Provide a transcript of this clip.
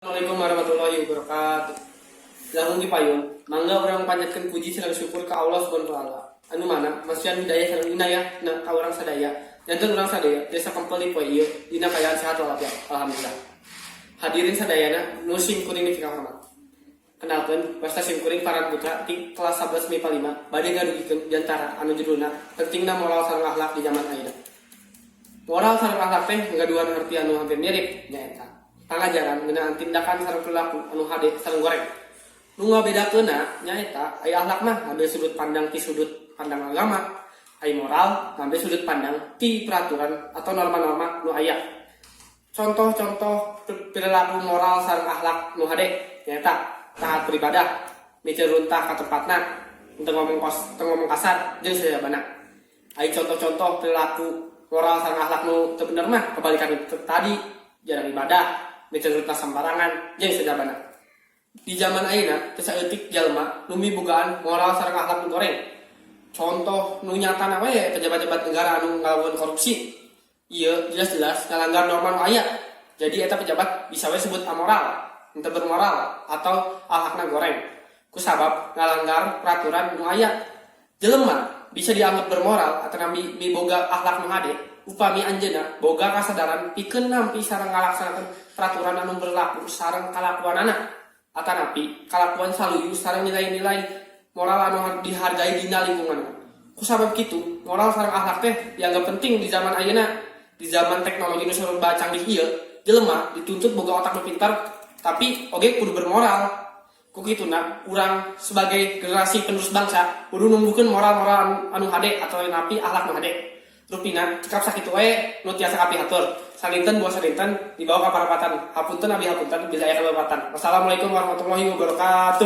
Assalamualaikum warahmatullahi wabarakatuh. Lahung dipayung, mangga orang panjatkan puji sareng syukur ke Allah Subhanahu wa taala. Anu mana masihan hidayah sareng inayah ka urang sadaya. Janten urang sadaya desa kempeli poe ieu dina kayaan sehat walafiat. Alhamdulillah. Hadirin sadayana nu simkuring ni hormat. Kenalkeun pesta simkuring para putra di kelas 11 MIPA 5 bade ngadugikeun diantara anu judulna pentingna moral sareng akhlak di zaman ayeuna. Moral sareng akhlak teh ngaduan arti anu hampir mirip nyaeta pangajaran ngeunaan tindakan sareng perilaku anu hade sareng goreng. Nu ngabedakeunna nyaeta aya akhlak mah ngambil sudut pandang ti sudut pandang agama, aya moral ngambil sudut pandang ti peraturan atau norma-norma nu aya. Contoh-contoh perilaku moral sareng akhlak nu hade nyaeta taat beribadah, mikir runtah ka tempatna, teu ngomong kasar jeung sajabana. Aya contoh-contoh perilaku moral sareng akhlak nu teu bener mah kebalikan tadi, jarang ibadah, mikir runtah sembarangan jeung sajabana. Di zaman ayeuna teu saeutik jalma nu mibogaan moral sareng akhlak nu goreng. Contoh nu nyatana we pejabat-pejabat negara anu ngalawan korupsi. Ieu jelas-jelas ngalanggar norma nu aya. Jadi eta pejabat bisa we sebut amoral, henteu bermoral atau akhlakna goreng. Kusabab ngalanggar peraturan nu aya. Jelema bisa dianggap bermoral atau miboga akhlak nu hade upami anjeunna boga kasadaran pikeun nampi sareng ngalaksanakeun peraturan anu berlaku sareng kalakuanana. Atanapi kalakuan saluyu sareng nilai-nilai moral anu dihargai dina lingkungan. Kusabab kitu, moral sareng akhlak teh dianggap penting di zaman ayeuna. Di zaman teknologi nu serba canggih ieu, jelema dituntut boga otak nu pintar tapi oge kudu bermoral. Ku kituna urang sebagai generasi penerus bangsa kudu numbuhkeun moral-moral anu hade atau napi akhlak nu hade. Rupina cekap sakitu we nu tiasa kapihatur. Salinten buah salinten dibawa ka parapatan. Hapunten abi hapunten bila aya kalebatan. Wassalamualaikum warahmatullahi wabarakatuh.